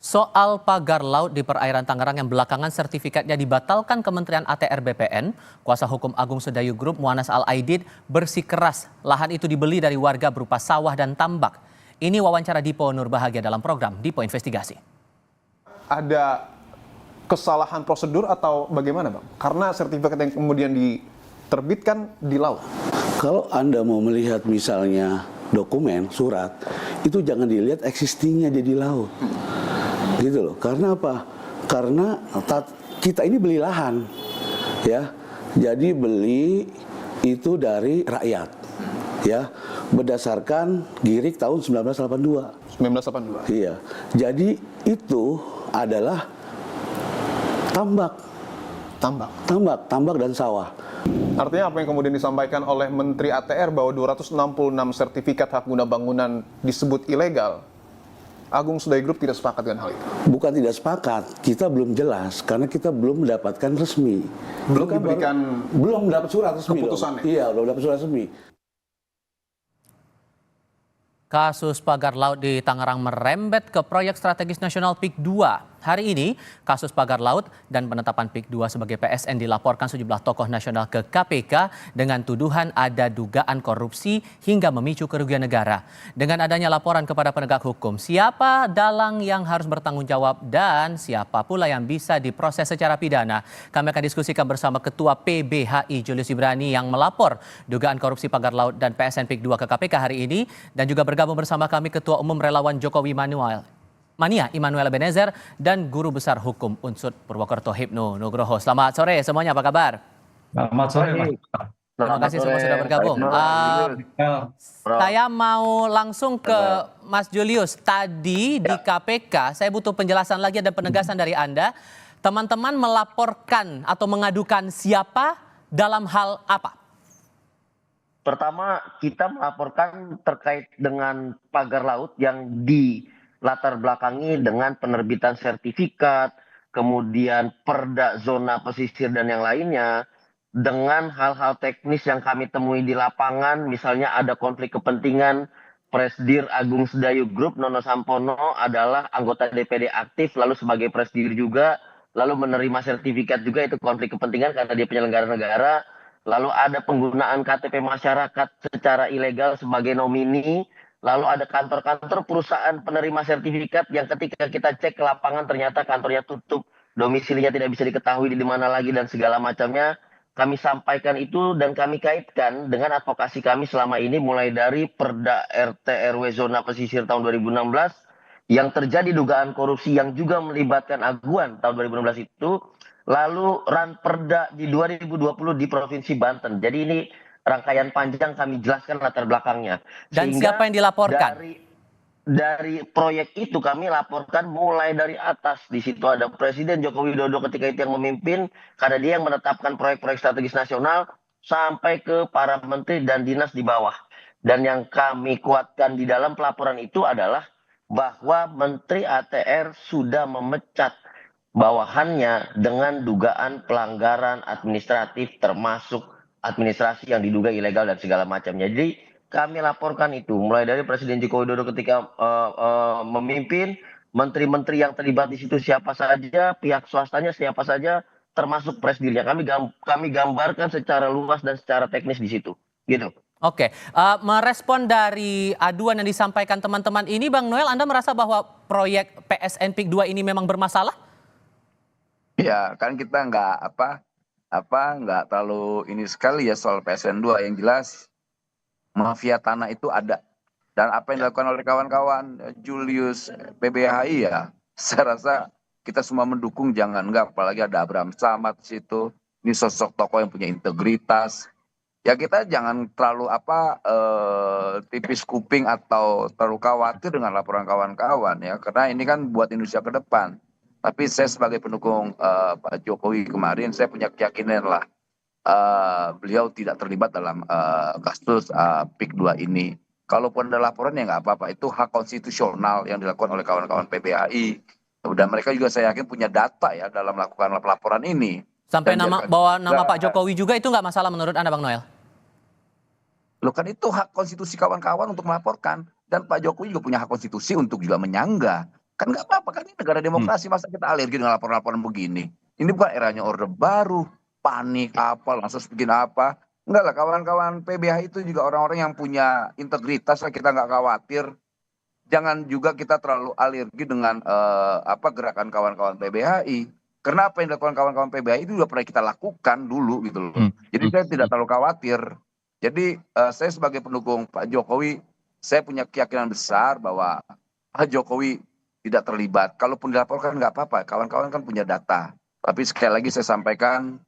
Soal pagar laut di perairan Tangerang yang belakangan sertifikatnya dibatalkan Kementerian ATR BPN, kuasa hukum Agung Sedayu Group Muanas Al-Aidid bersikeras lahan itu dibeli dari warga berupa sawah dan tambak. Ini wawancara Dipo Nurbahagia dalam program Dipo Investigasi. Ada kesalahan prosedur atau bagaimana, Bang? Karena sertifikat yang kemudian diterbitkan di laut. Kalau Anda mau melihat misalnya dokumen, surat, itu jangan dilihat existingnya di laut. Gitu loh. Karena apa? Karena kita ini beli lahan, ya. Jadi beli itu dari rakyat, ya. Berdasarkan GIRIK tahun 1982. 1982. Iya. Jadi itu adalah tambak dan sawah. Artinya apa yang kemudian disampaikan oleh Menteri ATR bahwa 266 sertifikat hak guna bangunan disebut ilegal, Agung Sedayu Group tidak sepakat dengan hal itu? Bukan tidak sepakat, kita belum jelas karena kita belum mendapatkan resmi. Belum mendapat surat resmi. Keputusannya? Iya, belum dapat surat resmi. Kasus pagar laut di Tangerang merembet ke proyek strategis nasional PIK 2. Hari ini, kasus pagar laut dan penetapan PIK 2 sebagai PSN dilaporkan sejumlah tokoh nasional ke KPK dengan tuduhan ada dugaan korupsi hingga memicu kerugian negara. Dengan adanya laporan kepada penegak hukum, siapa dalang yang harus bertanggung jawab dan siapa pula yang bisa diproses secara pidana? Kami akan diskusikan bersama Ketua PBHI Julius Ibrani yang melapor dugaan korupsi pagar laut dan PSN PIK 2 ke KPK hari ini, dan juga bergabung bersama kami Ketua Umum Relawan Jokowi Mania Immanuel Ebenezer dan Guru Besar Hukum Unsud Purwokerto Hipnu Nugroho. Selamat sore semuanya, apa kabar? Selamat sore, Mas. Terima kasih semua sudah bergabung. Saya mau langsung ke Mas Julius. Tadi di KPK, saya butuh penjelasan lagi dan penegasan dari Anda. Teman-teman melaporkan atau mengadukan siapa dalam hal apa? Pertama, kita melaporkan terkait dengan pagar laut yang dilatar belakangi dengan penerbitan sertifikat, kemudian perda zona pesisir dan yang lainnya, dengan hal-hal teknis yang kami temui di lapangan, misalnya ada konflik kepentingan. Presdir Agung Sedayu Group Nono Sampono adalah anggota DPD aktif, lalu sebagai presdir juga, lalu menerima sertifikat juga, itu konflik kepentingan karena dia penyelenggara negara. Lalu ada penggunaan KTP masyarakat secara ilegal sebagai nomini. Lalu ada kantor-kantor perusahaan penerima sertifikat yang ketika kita cek ke lapangan ternyata kantornya tutup, domisilinya tidak bisa diketahui di mana lagi dan segala macamnya. Kami sampaikan itu dan kami kaitkan dengan advokasi kami selama ini, mulai dari Perda RT RW Zona Pesisir tahun 2016 yang terjadi dugaan korupsi yang juga melibatkan aguan tahun 2016 itu. Lalu Ranperda di 2020 di Provinsi Banten. Jadi ini rangkaian panjang kami jelaskan latar belakangnya. Dan siapa yang dilaporkan? Dari proyek itu kami laporkan mulai dari atas. Di situ ada Presiden Joko Widodo ketika itu yang memimpin, karena dia yang menetapkan proyek-proyek strategis nasional, sampai ke para menteri dan dinas di bawah. Dan yang kami kuatkan di dalam pelaporan itu adalah bahwa Menteri ATR sudah memecat bawahannya dengan dugaan pelanggaran administratif, termasuk administrasi yang diduga ilegal dan segala macamnya. Jadi kami laporkan itu mulai dari Presiden Joko Widodo ketika memimpin, menteri-menteri yang terlibat di situ siapa saja, pihak swastanya siapa saja, termasuk presdirnya. Kami gambarkan secara luas dan secara teknis di situ, gitu. Oke, merespon dari aduan yang disampaikan teman-teman ini, Bang Noel, Anda merasa bahwa proyek PSN PIK 2 ini memang bermasalah? Ya, kan kita nggak terlalu ini sekali ya soal PSN 2. Yang jelas mafia tanah itu ada, dan apa yang dilakukan oleh kawan-kawan Julius PBHI ya, saya rasa kita semua mendukung. Jangan enggak, apalagi ada Abraham Samad di situ. Ini sosok tokoh yang punya integritas. Ya kita jangan terlalu tipis kuping atau terlalu khawatir dengan laporan kawan-kawan ya, karena ini kan buat Indonesia ke depan. Tapi saya sebagai pendukung Pak Jokowi kemarin, saya punya keyakinan lah beliau tidak terlibat dalam kasus PIK 2 ini. Kalaupun ada laporan ya nggak apa-apa, itu hak konstitusional yang dilakukan oleh kawan-kawan PBHI. Dan mereka juga saya yakin punya data ya dalam melakukan laporan ini. Sampai bawa nama Pak Jokowi juga, itu nggak masalah menurut Anda, Bang Noel? Loh, kan itu hak konstitusi kawan-kawan untuk melaporkan. Dan Pak Jokowi juga punya hak konstitusi untuk juga menyanggah. Kan nggak apa-apa, kan ini negara demokrasi, masa kita alergi dengan laporan-laporan begini. Ini bukan eranya Orde Baru, panik apa, langsung bikin apa. Enggak lah, kawan-kawan PBH itu juga orang-orang yang punya integritas lah, kita nggak khawatir. Jangan juga kita terlalu alergi dengan gerakan kawan-kawan PBHI. Karena apa yang dilakukan kawan-kawan PBHI itu juga pernah kita lakukan dulu gitu loh. Jadi saya tidak terlalu khawatir. Jadi saya sebagai pendukung Pak Jokowi, saya punya keyakinan besar bahwa Pak Jokowi tidak terlibat. Kalaupun dilaporkan nggak apa-apa, kawan-kawan kan punya data. Tapi sekali lagi saya sampaikan,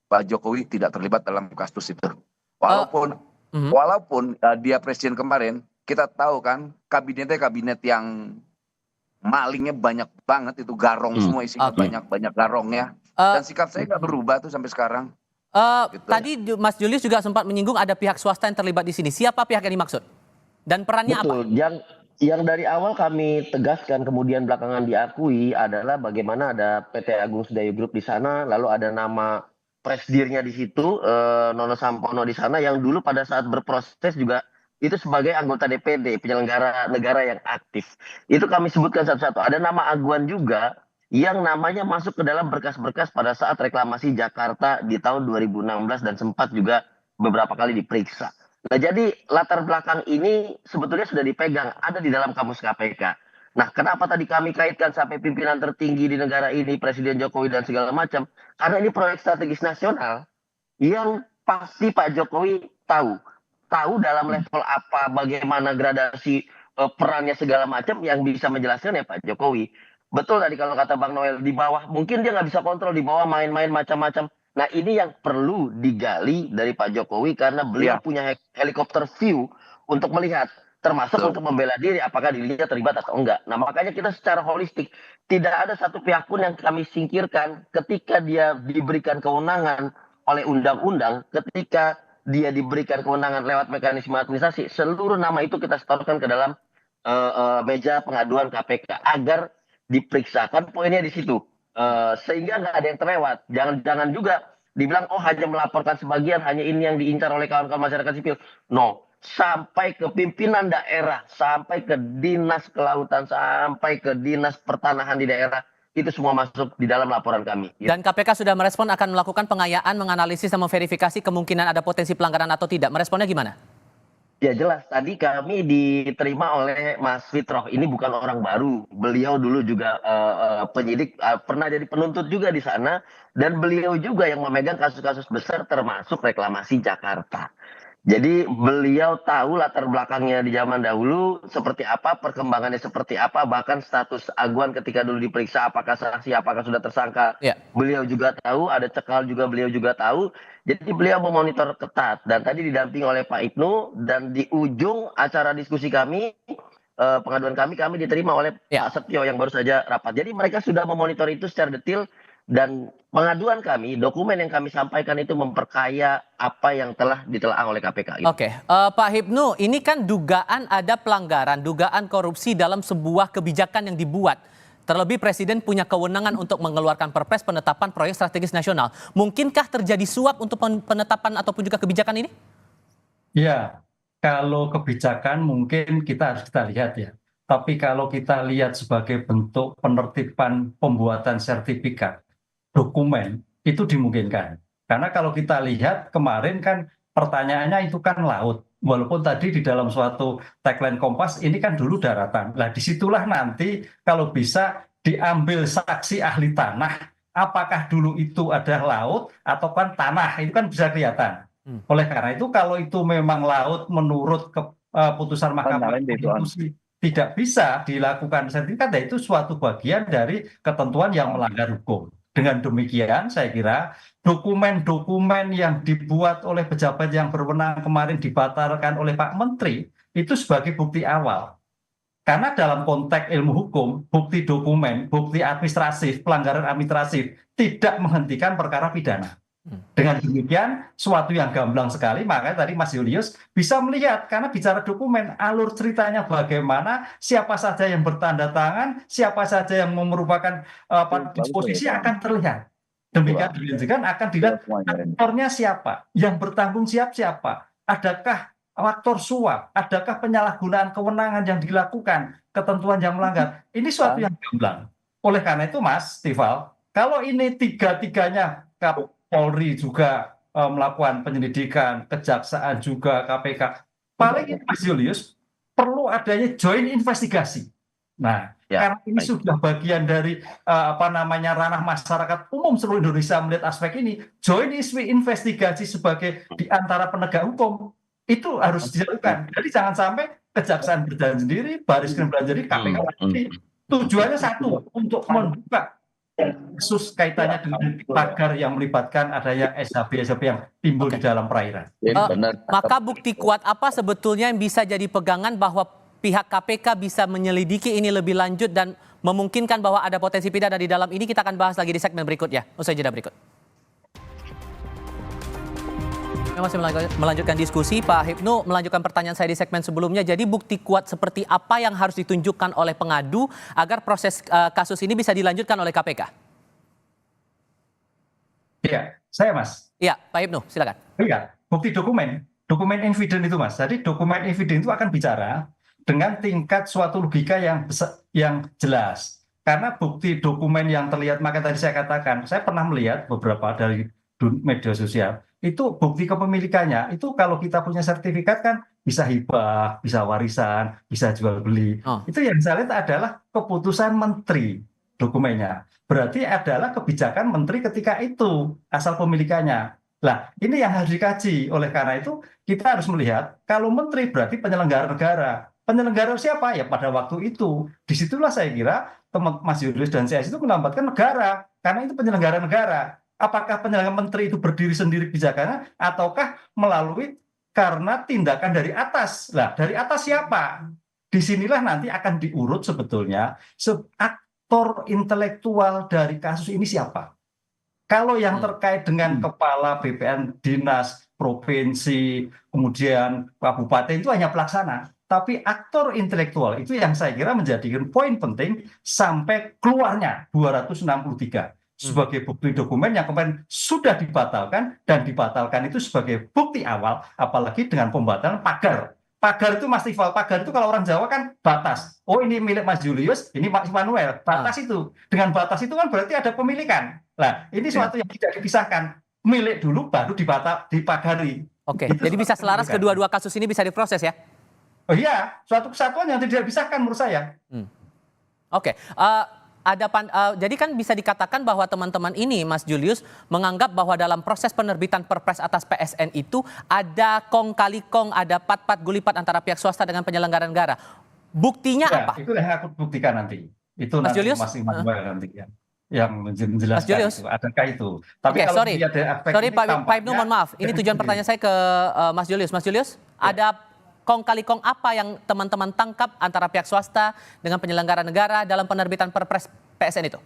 Pak Jokowi tidak terlibat dalam kasus itu. Walaupun dia presiden kemarin, kita tahu kan kabinetnya kabinet yang malingnya banyak banget, itu garong semua isinya, banyak garongnya. Dan sikap saya nggak berubah tuh sampai sekarang. Gitu. Tadi Mas Julius juga sempat menyinggung ada pihak swasta yang terlibat di sini. Siapa pihak yang dimaksud? Dan perannya apa? Betul. Yang dari awal kami tegaskan kemudian belakangan diakui adalah bagaimana ada PT Agung Sedayo Group di sana, lalu ada nama presdirnya di situ, Nono Sampono di sana, yang dulu pada saat berproses juga itu sebagai anggota DPD, penyelenggara negara yang aktif. Itu kami sebutkan satu-satu. Ada nama Aguan juga yang namanya masuk ke dalam berkas-berkas pada saat reklamasi Jakarta di tahun 2016 dan sempat juga beberapa kali diperiksa. Nah, jadi latar belakang ini sebetulnya sudah dipegang, ada di dalam kamus KPK. Nah, kenapa tadi kami kaitkan sampai pimpinan tertinggi di negara ini, Presiden Jokowi dan segala macam? Karena ini proyek strategis nasional yang pasti Pak Jokowi tahu dalam level apa, bagaimana gradasi perannya segala macam, yang bisa menjelaskan ya Pak Jokowi. Betul tadi kalau kata Bang Noel, di bawah mungkin dia nggak bisa kontrol, di bawah main-main macam-macam. Nah, ini yang perlu digali dari Pak Jokowi karena beliau punya helikopter view untuk melihat, termasuk untuk membela diri apakah dirinya terlibat atau enggak. Nah, makanya kita secara holistik tidak ada satu pihak pun yang kami singkirkan ketika dia diberikan kewenangan oleh undang-undang, ketika dia diberikan kewenangan lewat mekanisme administrasi, seluruh nama itu kita setorkan ke dalam meja pengaduan KPK agar diperiksakan, poinnya di situ. Sehingga nggak ada yang terlewat. Jangan juga dibilang oh hanya melaporkan sebagian, hanya ini yang diincar oleh kawan-kawan masyarakat sipil. No, sampai ke pimpinan daerah, sampai ke dinas kelautan, sampai ke dinas pertanahan di daerah, itu semua masuk di dalam laporan kami. Dan KPK sudah merespon akan melakukan pengayaan, menganalisis dan memverifikasi kemungkinan ada potensi pelanggaran atau tidak. Meresponnya gimana? Ya jelas, tadi kami diterima oleh Mas Fitroh. Ini bukan orang baru. Beliau dulu juga penyidik, pernah jadi penuntut juga di sana. Dan beliau juga yang memegang kasus-kasus besar termasuk reklamasi Jakarta. Jadi beliau tahu latar belakangnya di zaman dahulu seperti apa, perkembangannya seperti apa, bahkan status Aguan ketika dulu diperiksa apakah saksi, apakah sudah tersangka. Beliau juga tahu, ada cekal juga beliau juga tahu. Jadi beliau memonitor ketat dan tadi didampingi oleh Pak Ibnu, dan di ujung acara diskusi kami, pengaduan kami diterima oleh Pak Setio yang baru saja rapat. Jadi mereka sudah memonitor itu secara detail. Dan pengaduan kami, dokumen yang kami sampaikan itu memperkaya apa yang telah ditelaah oleh KPK. Oke, Pak Hipnu, ini kan dugaan ada pelanggaran, dugaan korupsi dalam sebuah kebijakan yang dibuat. Terlebih Presiden punya kewenangan untuk mengeluarkan perpres penetapan proyek strategis nasional. Mungkinkah terjadi suap untuk penetapan ataupun juga kebijakan ini? Ya, kalau kebijakan mungkin kita lihat ya. Tapi kalau kita lihat sebagai bentuk penertiban pembuatan sertifikat, dokumen itu dimungkinkan. Karena kalau kita lihat kemarin kan pertanyaannya itu kan laut. Walaupun tadi di dalam suatu tagline Kompas ini kan dulu daratan. Nah disitulah nanti kalau bisa diambil saksi ahli tanah. Apakah dulu itu ada laut atau kan tanah, itu kan bisa kelihatan. Oleh karena itu kalau itu memang laut menurut keputusan Mahkamah Konstitusi tidak bisa dilakukan sertifikat, ya itu suatu bagian dari ketentuan yang melanggar hukum. Dengan demikian saya kira dokumen-dokumen yang dibuat oleh pejabat yang berwenang kemarin dibatalkan oleh Pak Menteri itu sebagai bukti awal. Karena dalam konteks ilmu hukum, bukti dokumen, bukti administratif, pelanggaran administratif tidak menghentikan perkara pidana. Dengan demikian suatu yang gamblang sekali, makanya tadi Mas Julius bisa melihat karena bicara dokumen, alur ceritanya bagaimana, siapa saja yang bertanda tangan, siapa saja yang merupakan disposisi akan terlihat. Demikian akan dilihat aktornya siapa, yang bertanggung jawab siapa, adakah faktor suap, adakah penyalahgunaan kewenangan yang dilakukan, ketentuan yang melanggar. Ini suatu yang gamblang. Oleh karena itu Mas Tifal, kalau ini tiga-tiganya Polri juga melakukan penyelidikan, kejaksaan juga, KPK, paling ini Mas Julius perlu adanya joint investigasi. Nah, karena ini sudah bagian dari ranah masyarakat umum seluruh Indonesia melihat aspek ini, joint investigasi sebagai di antara penegak hukum itu harus dilakukan. Jadi jangan sampai kejaksaan berjalan sendiri, Baris Krim berjalan sendiri, KPK sendiri. Tujuannya satu, untuk membuka kasus kaitannya dengan pagar yang melibatkan adanya SHB yang timbul di dalam perairan. Maka bukti kuat apa sebetulnya yang bisa jadi pegangan bahwa pihak KPK bisa menyelidiki ini lebih lanjut dan memungkinkan bahwa ada potensi pidana di dalam ini? Kita akan bahas lagi di segmen berikutnya, usai jeda berikut. Masih melanjutkan diskusi, Pak Hipnu melanjutkan pertanyaan saya di segmen sebelumnya. Jadi bukti kuat seperti apa yang harus ditunjukkan oleh pengadu agar proses kasus ini bisa dilanjutkan oleh KPK? Iya, saya Mas. Iya, Pak Hipnu, silakan. Iya, bukti dokumen evidence itu Mas. Jadi dokumen evidence itu akan bicara dengan tingkat suatu logika yang jelas. Karena bukti dokumen yang terlihat, maka tadi saya katakan, saya pernah melihat beberapa dari media sosial, itu bukti kepemilikannya, itu kalau kita punya sertifikat kan bisa hibah, bisa warisan, bisa jual beli. Itu yang saya lihat adalah keputusan menteri dokumennya. Berarti adalah kebijakan menteri ketika itu asal pemilikannya. Lah, ini yang harus dikaji. Oleh karena itu, kita harus melihat kalau menteri berarti penyelenggara negara. Penyelenggara siapa? Ya pada waktu itu. Disitulah saya kira teman Mas Julius dan saya itu melambatkan negara. Karena itu penyelenggara negara. Apakah penyelenggara menteri itu berdiri sendiri kebijakannya ataukah melalui karena tindakan dari atas? Lah, dari atas siapa? Disinilah nanti akan diurut sebetulnya aktor intelektual dari kasus ini siapa. Kalau yang terkait dengan kepala BPN dinas, provinsi, kemudian kabupaten itu hanya pelaksana. Tapi aktor intelektual itu yang saya kira menjadikan poin penting sampai keluarnya 263. Sebagai bukti dokumen yang kemarin sudah dibatalkan, dan dibatalkan itu sebagai bukti awal, apalagi dengan pembatalan pagar. Pagar itu Mas Tifal, pagar itu kalau orang Jawa kan batas. Oh ini milik Mas Julius, ini Mas Manuel, batas itu. Dengan batas itu kan berarti ada pemilikan. Nah ini suatu yang tidak dipisahkan. Milik dulu baru dipagari. Oke, jadi bisa selaras kedua-dua kasus ini bisa diproses ya? Oh iya, suatu kesatuan yang tidak dipisahkan menurut saya. Oke. Jadi kan bisa dikatakan bahwa teman-teman ini, Mas Julius, menganggap bahwa dalam proses penerbitan Perpres atas PSN itu ada kong kali kong, ada pat-pat gulipat antara pihak swasta dengan penyelenggara negara. Buktinya apa? Itu yang aku buktikan nanti. Itu Mas nanti Julius? Mas Immanuel nanti yang menjelaskan itu. Adakah itu? Tapi kalau sorry Pak Ibnu, mohon maaf. Ini tujuan pertanyaan saya ke Mas Julius. Mas Julius, ada kong kali kong apa yang teman-teman tangkap antara pihak swasta dengan penyelenggara negara dalam penerbitan Perpres PSN itu?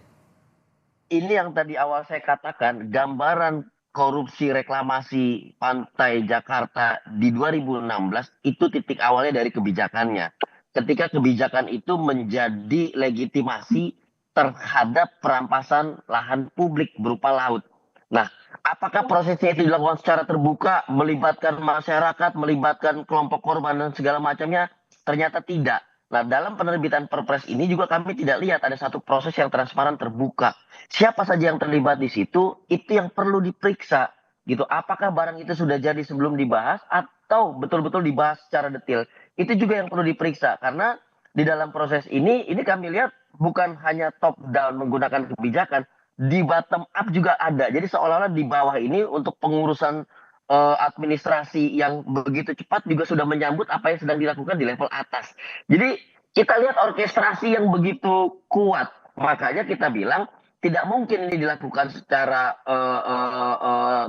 Ini yang tadi awal saya katakan, gambaran korupsi reklamasi pantai Jakarta di 2016 itu titik awalnya dari kebijakannya. Ketika kebijakan itu menjadi legitimasi terhadap perampasan lahan publik berupa laut. Nah, apakah prosesnya itu dilakukan secara terbuka, melibatkan masyarakat, melibatkan kelompok korban dan segala macamnya? Ternyata tidak. Nah, dalam penerbitan Perpres ini juga kami tidak lihat ada satu proses yang transparan terbuka. Siapa saja yang terlibat di situ, itu yang perlu diperiksa. Gitu. Apakah barang itu sudah jadi sebelum dibahas atau betul-betul dibahas secara detail? Itu juga yang perlu diperiksa. Karena di dalam proses ini kami lihat bukan hanya top down menggunakan kebijakan, di bottom up juga ada. Jadi seolah-olah di bawah ini untuk pengurusan administrasi yang begitu cepat juga sudah menyambut apa yang sedang dilakukan di level atas. Jadi kita lihat orkestrasi yang begitu kuat. Makanya kita bilang tidak mungkin ini dilakukan secara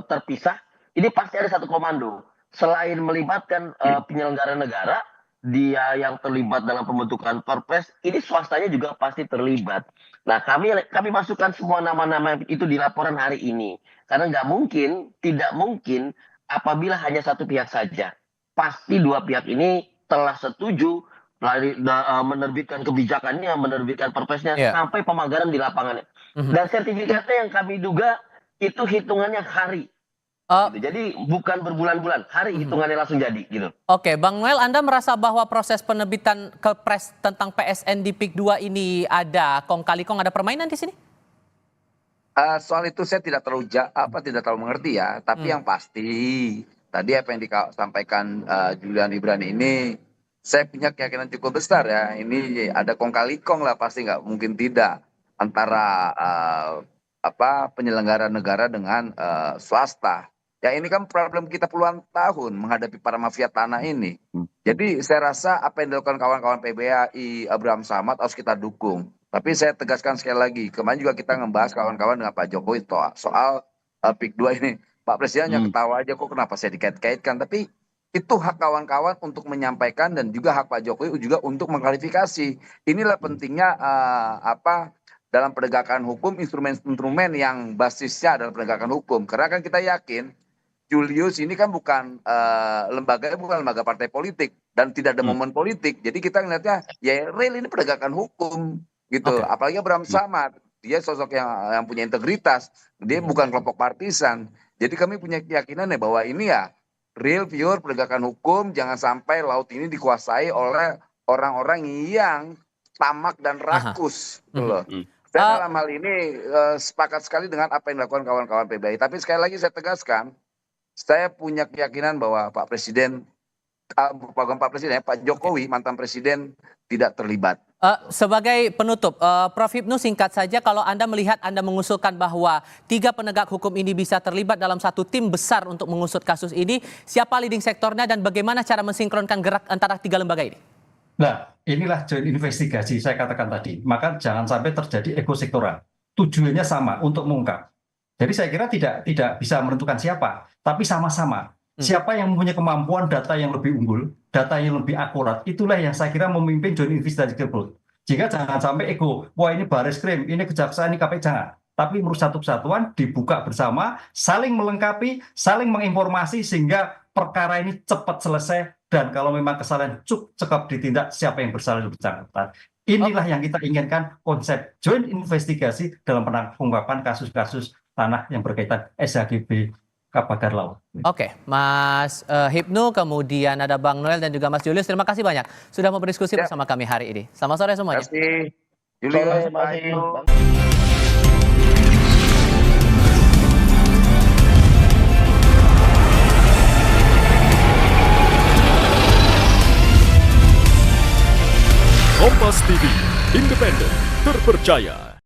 terpisah. Ini pasti ada satu komando. Selain melibatkan penyelenggara negara, dia yang terlibat dalam pembentukan Perpres, ini swastanya juga pasti terlibat. Nah, kami masukkan semua nama-nama itu di laporan hari ini. Karena tidak mungkin apabila hanya satu pihak saja. Pasti dua pihak ini telah setuju menerbitkan kebijakannya, menerbitkan Perpresnya, sampai pemagaran di lapangannya. Dan sertifikatnya yang kami duga itu hitungannya hari. Gitu. Jadi bukan berbulan-bulan, hari hitungannya langsung jadi gitu. Oke, Bang Noel, Anda merasa bahwa proses penerbitan Kepres tentang PSN di PIK 2 ini ada kong kali kong, ada permainan di sini? Soal itu saya tidak terlalu mengerti ya, tapi yang pasti tadi apa yang disampaikan Julian Ibrani ini, saya punya keyakinan cukup besar ya. Ini ada kong kali kong lah, pasti nggak mungkin tidak antara penyelenggara negara dengan swasta. Ya ini kan problem kita puluhan tahun menghadapi para mafia tanah ini. Jadi saya rasa apa yang dilakukan kawan-kawan PBAI, Abraham Samad harus kita dukung. Tapi saya tegaskan sekali lagi, kemarin juga kita ngebahas kawan-kawan dengan Pak Jokowi soal PIK 2 ini. Pak Presiden hanya ketawa aja, kok kenapa saya dikait-kaitkan. Tapi itu hak kawan-kawan untuk menyampaikan dan juga hak Pak Jokowi juga untuk mengklarifikasi. Inilah pentingnya dalam penegakan hukum, instrumen-instrumen yang basisnya adalah penegakan hukum. Karena kan kita yakin Julius ini kan bukan lembaga partai politik dan tidak ada momen politik. Jadi kita ngelihatnya ya real ini penegakan hukum gitu. Apalagi Abraham Samad, dia sosok yang punya integritas. Dia bukan kelompok partisan. Jadi kami punya keyakinan ya bahwa ini ya real pure penegakan hukum. Jangan sampai laut ini dikuasai oleh orang-orang yang tamak dan rakus. Gitu loh. Saya dalam hal ini sepakat sekali dengan apa yang dilakukan kawan-kawan PBAI. Tapi sekali lagi saya tegaskan, saya punya keyakinan bahwa Pak Jokowi, mantan Presiden, tidak terlibat. Sebagai penutup, Prof. Hipnu singkat saja, kalau Anda melihat, Anda mengusulkan bahwa 3 penegak hukum ini bisa terlibat dalam satu tim besar untuk mengusut kasus ini, siapa leading sektornya dan bagaimana cara mensinkronkan gerak antara 3 lembaga ini? Nah, inilah joint investigasi saya katakan tadi. Maka jangan sampai terjadi ekosektoral. Tujuannya sama, untuk mengungkap. Jadi saya kira tidak bisa menentukan siapa, tapi sama-sama. Siapa yang mempunyai kemampuan data yang lebih unggul, data yang lebih akurat, itulah yang saya kira memimpin joint investigasi tersebut. Jika jangan sampai ego, wah ini Barreskrim, ini Kejaksaan, ini KPK, jangan. Tapi menurut satu kesatuan dibuka bersama, saling melengkapi, saling menginformasi sehingga perkara ini cepat selesai dan kalau memang kesalahan cukup ditindak, siapa yang bersalah bersangkutan. Inilah yang kita inginkan, konsep joint investigasi dalam pengungkapan kasus-kasus tanah yang berkaitan SHGB Pagar Laut. Oke, Mas Hipnu, kemudian ada Bang Noel dan juga Mas Julius. Terima kasih banyak sudah mau berdiskusi bersama kami hari ini. Selamat sore semuanya. Terima kasih. Julius, Terima kasih. Kompas TV, independen, terpercaya.